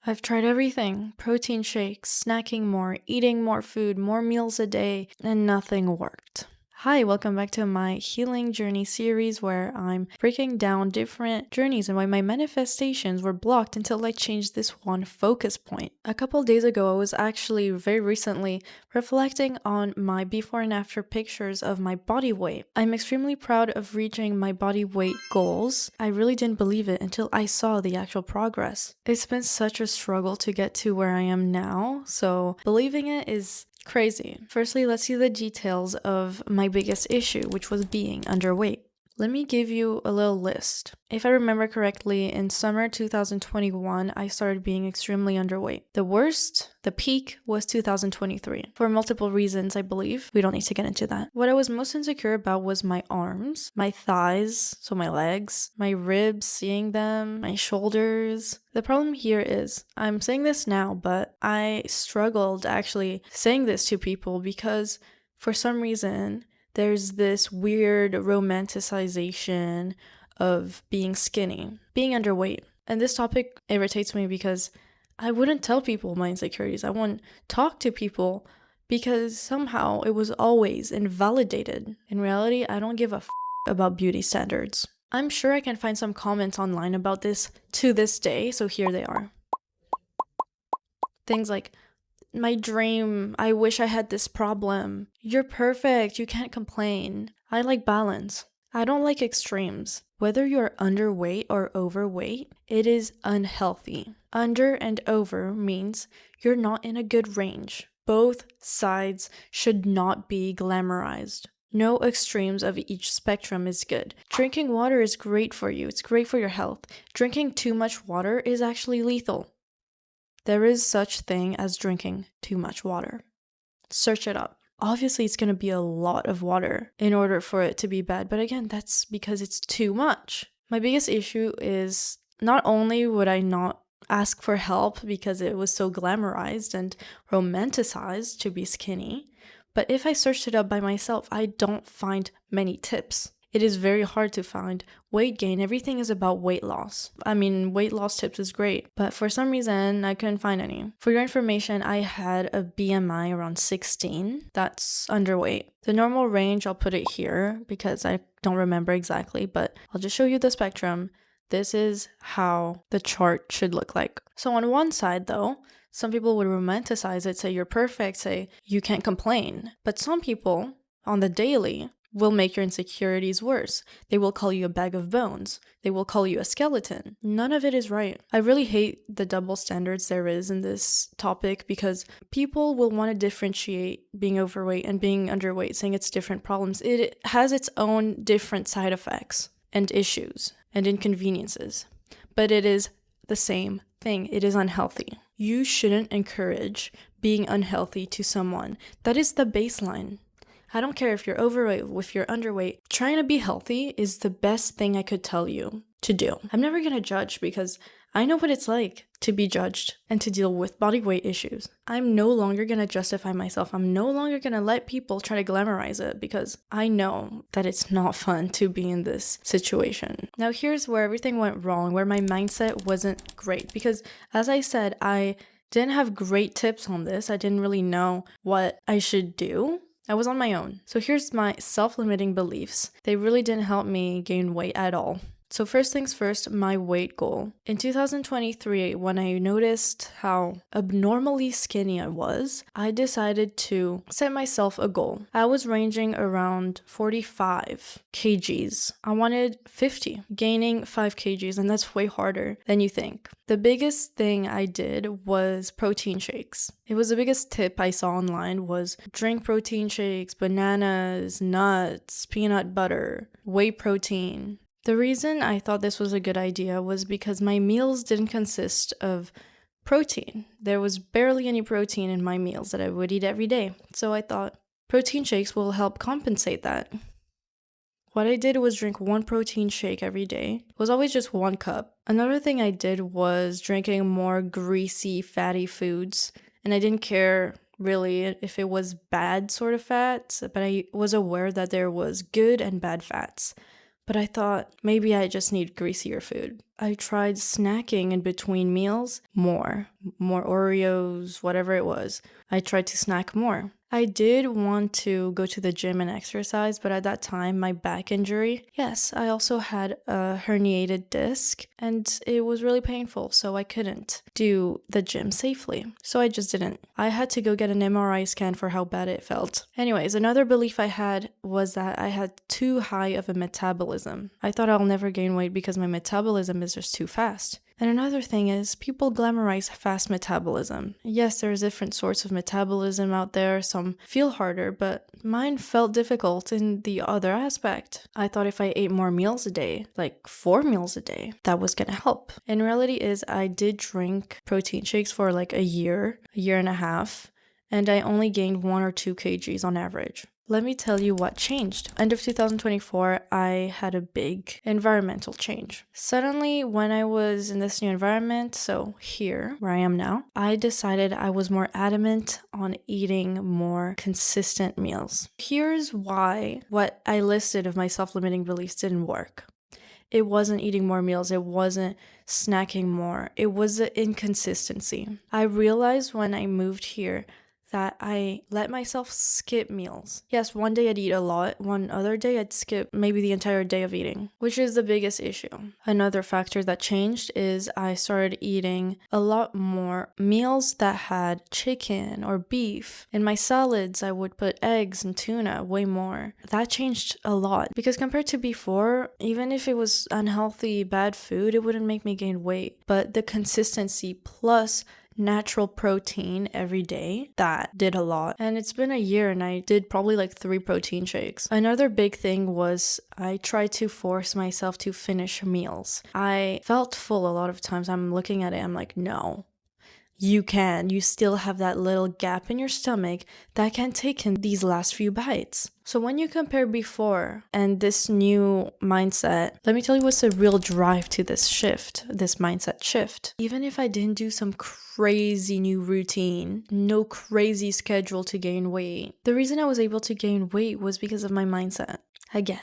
I've tried everything: protein shakes, snacking more, eating more food, more meals a day, and nothing worked. Hi, welcome back to my healing journey series where I'm breaking down different journeys and why my manifestations were blocked until I changed this one focus point. A couple days ago, I was actually very recently reflecting on my before and after pictures of my body weight. I'm extremely proud of reaching my body weight goals. I really didn't believe it until I saw the actual progress. It's been such a struggle to get to where I am now, so believing it is crazy. Firstly, let's see the details of my biggest issue, which was being underweight. Let me give you a little list. If I remember correctly, in summer 2021, I started being extremely underweight. The worst, the peak, was 2023. For multiple reasons, I believe. We don't need to get into that. What I was most insecure about was my arms, my thighs, so my legs, my ribs, seeing them, my shoulders. The problem here is, I'm saying this now, but I struggled actually saying this to people because for some reason, there's this weird romanticization of being skinny, being underweight. And this topic irritates me because I wouldn't tell people my insecurities. I wouldn't talk to people because somehow it was always invalidated. In reality, I don't give a about beauty standards. I'm sure I can find some comments online about this to this day, so here they are. Things like, my dream, I wish I had this problem. You're perfect, you can't complain. I like balance. I don't like extremes. Whether you're underweight or overweight, it is unhealthy. Under and over means you're not in a good range. Both sides should not be glamorized. No extremes of each spectrum is good. Drinking water is great for you. It's great for your health. Drinking too much water is actually lethal. There is such thing as drinking too much water. Search it up. Obviously, it's going to be a lot of water in order for it to be bad. But again, that's because it's too much. My biggest issue is not only would I not ask for help because it was so glamorized and romanticized to be skinny, but if I searched it up by myself, I don't find many tips. It is very hard to find weight gain. Everything is about weight loss. I mean, weight loss tips is great, but for some reason, I couldn't find any. For your information, I had a BMI around 16. That's underweight. The normal range, I'll put it here because I don't remember exactly, but I'll just show you the spectrum. This is how the chart should look like. So on one side, though, some people would romanticize it, say you're perfect, say you can't complain. But some people, on the daily, will make your insecurities worse. They will call you a bag of bones. They will call you a skeleton. None of it is right. I really hate the double standards there is in this topic because people will want to differentiate being overweight and being underweight, saying it's different problems. It has its own different side effects and issues and inconveniences, but it is the same thing. It is unhealthy. You shouldn't encourage being unhealthy to someone. That is the baseline. I don't care if you're overweight, if you're underweight. Trying to be healthy is the best thing I could tell you to do. I'm never going to judge because I know what it's like to be judged and to deal with body weight issues. I'm no longer going to justify myself. I'm no longer going to let people try to glamorize it because I know that it's not fun to be in this situation. Now here's where everything went wrong, where my mindset wasn't great because, as I said, I didn't have great tips on this. I didn't really know what I should do. I was on my own. So here's my self-limiting beliefs. They really didn't help me gain weight at all. So first things first, my weight goal. In 2023, when I noticed how abnormally skinny I was, I decided to set myself a goal. I was ranging around 45 kgs. I wanted 50, gaining 5 kgs, and that's way harder than you think. The biggest thing I did was protein shakes. It was the biggest tip I saw online was drink protein shakes, bananas, nuts, peanut butter, whey protein. The reason I thought this was a good idea was because my meals didn't consist of protein. There was barely any protein in my meals that I would eat every day. So I thought protein shakes will help compensate that. What I did was drink one protein shake every day. It was always just 1 cup. Another thing I did was drinking more greasy, fatty foods. And I didn't care really if it was bad sort of fats, but I was aware that there was good and bad fats. But I thought maybe I just need greasier food. I tried snacking in between meals more Oreos, whatever it was. I tried to snack more. I did want to go to the gym and exercise, but at that time, my back injury, yes, I also had a herniated disc and it was really painful, so I couldn't do the gym safely. So I just didn't. I had to go get an MRI scan for how bad it felt. Anyways, another belief I had was that I had too high of a metabolism. I thought I'll never gain weight because my metabolism is just too fast. And another thing is, people glamorize fast metabolism. Yes, there's different sorts of metabolism out there, some feel harder, but mine felt difficult in the other aspect. I thought if I ate more meals a day, like 4 meals a day, that was gonna help. In reality is, I did drink protein shakes for like a year and a half, and I only gained 1 or 2 kgs on average. Let me tell you what changed. End of 2024, I had a big environmental change. Suddenly, when I was in this new environment, so here, where I am now, I decided I was more adamant on eating more consistent meals. Here's why what I listed of my self-limiting beliefs didn't work. It wasn't eating more meals. It wasn't snacking more. It was the inconsistency. I realized when I moved here that I let myself skip meals. Yes, one day I'd eat a lot, one other day I'd skip maybe the entire day of eating, which is the biggest issue. Another factor that changed is I started eating a lot more meals that had chicken or beef. In my salads, I would put eggs and tuna way more. That changed a lot because compared to before, even if it was unhealthy, bad food, it wouldn't make me gain weight. But the consistency plus natural protein every day, that did a lot. And it's been a year and I did probably like 3 protein shakes. Another big thing was I tried to force myself to finish meals. I felt full a lot of times. I'm looking at it, I'm like, no. You still have that little gap in your stomach that can take in these last few bites. So when you compare before and this new mindset, let me tell you what's the real drive to this mindset shift. Even if I didn't do some crazy new routine, no crazy schedule to gain weight, the reason I was able to gain weight was because of my mindset. Again,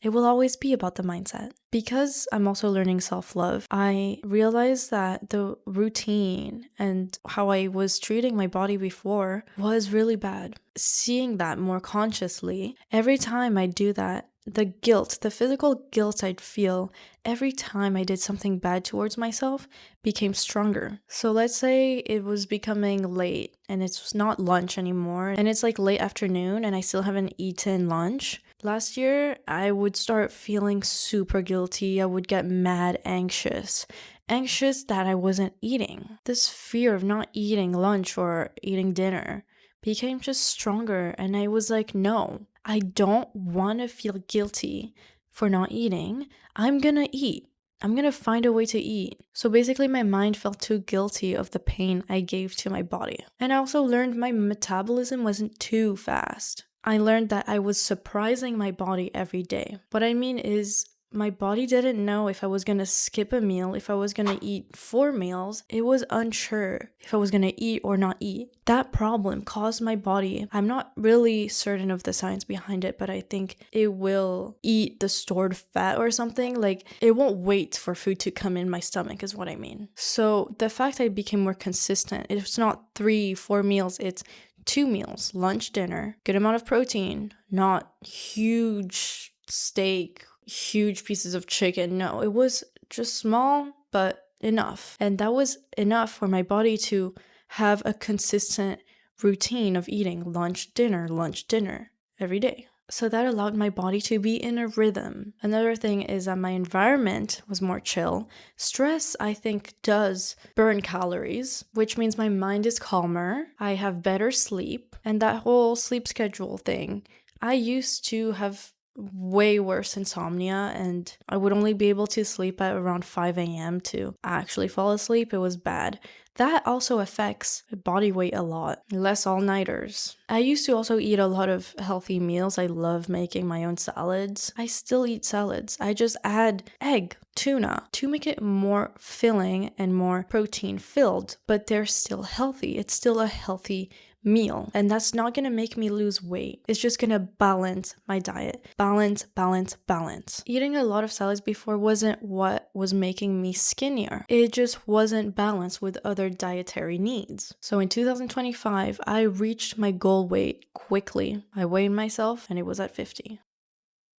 it will always be about the mindset. Because I'm also learning self-love, I realized that the routine and how I was treating my body before was really bad. Seeing that more consciously, every time I do that, the physical guilt I'd feel every time I did something bad towards myself became stronger. So let's say it was becoming late and it's not lunch anymore and it's like late afternoon and I still haven't eaten lunch. Last year, I would start feeling super guilty. I would get mad, anxious that I wasn't eating. This fear of not eating lunch or eating dinner became just stronger. And I was like, no, I don't want to feel guilty for not eating. I'm gonna eat. I'm gonna find a way to eat. So basically my mind felt too guilty of the pain I gave to my body. And I also learned my metabolism wasn't too fast. I learned that I was surprising my body every day. What I mean is my body didn't know if I was gonna skip a meal, if I was gonna eat 4 meals. It was unsure if I was gonna eat or not eat. That problem caused my body, I'm not really certain of the science behind it, but I think it will eat the stored fat or something. Like it won't wait for food to come in my stomach is what I mean. So the fact I became more consistent, it's not 3-4 meals, it's 2 meals, lunch, dinner, good amount of protein, not huge steak, huge pieces of chicken. No, it was just small, but enough. And that was enough for my body to have a consistent routine of eating lunch, dinner every day. So that allowed my body to be in a rhythm. Another thing is that my environment was more chill. Stress, I think, does burn calories, which means my mind is calmer. I have better sleep. And that whole sleep schedule thing, I used to have way worse insomnia and I would only be able to sleep at around 5 a.m. to actually fall asleep. It was bad. That also affects body weight a lot. Less all-nighters. I used to also eat a lot of healthy meals. I love making my own salads. I still eat salads. I just add egg, tuna to make it more filling and more protein filled, but they're still healthy. It's still a healthy meal. And that's not gonna make me lose weight. It's just gonna balance my diet. Balance, balance, balance. Eating a lot of salads before wasn't what was making me skinnier. It just wasn't balanced with other dietary needs. So in 2025, I reached my goal weight quickly. I weighed myself and it was at 50.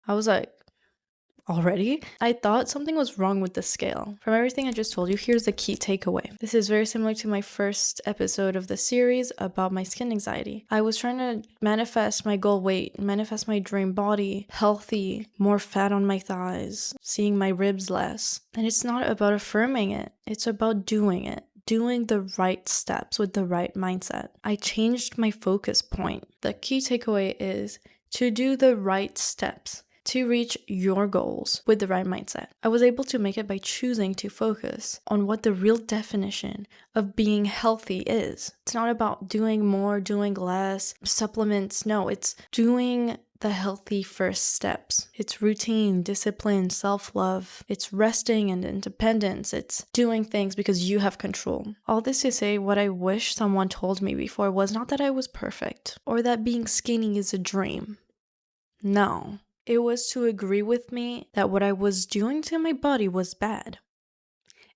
I was like, already? I thought something was wrong with the scale. From everything I just told you, here's the key takeaway. This is very similar to my first episode of the series about my skin anxiety. I was trying to manifest my goal weight, manifest my dream body, healthy, more fat on my thighs, seeing my ribs less. And it's not about affirming it, it's about doing it. Doing the right steps with the right mindset. I changed my focus point. The key takeaway is to do the right steps to reach your goals with the right mindset. I was able to make it by choosing to focus on what the real definition of being healthy is. It's not about doing more, doing less, supplements. No, it's doing the healthy first steps. It's routine, discipline, self-love. It's resting and independence. It's doing things because you have control. All this to say, what I wish someone told me before was not that I was perfect or that being skinny is a dream. No. It was to agree with me that what I was doing to my body was bad.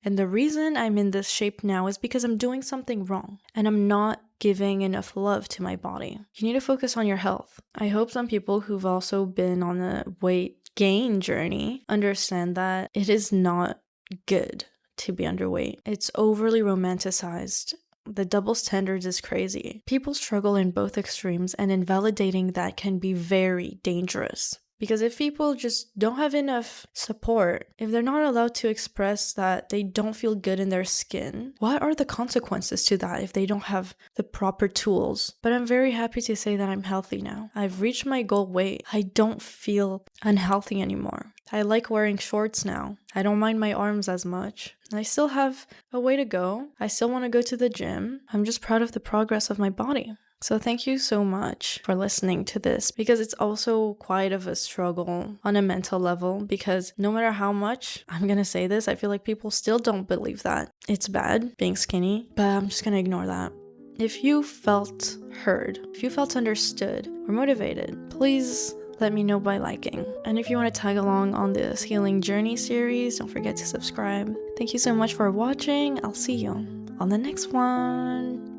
And the reason I'm in this shape now is because I'm doing something wrong and I'm not giving enough love to my body. You need to focus on your health. I hope some people who've also been on a weight gain journey understand that it is not good to be underweight. It's overly romanticized. The double standards is crazy. People struggle in both extremes, and invalidating that can be very dangerous. Because if people just don't have enough support, if they're not allowed to express that they don't feel good in their skin, what are the consequences to that if they don't have the proper tools? But I'm very happy to say that I'm healthy now. I've reached my goal weight. I don't feel unhealthy anymore. I like wearing shorts now. I don't mind my arms as much. I still have a way to go. I still want to go to the gym. I'm just proud of the progress of my body. So thank you so much for listening to this, because it's also quite of a struggle on a mental level, because no matter how much I'm gonna say this, I feel like people still don't believe that it's bad being skinny, but I'm just gonna ignore that. If you felt heard, if you felt understood or motivated, please let me know by liking. And if you want to tag along on this healing journey series, don't forget to subscribe. Thank you so much for watching. I'll see you on the next one.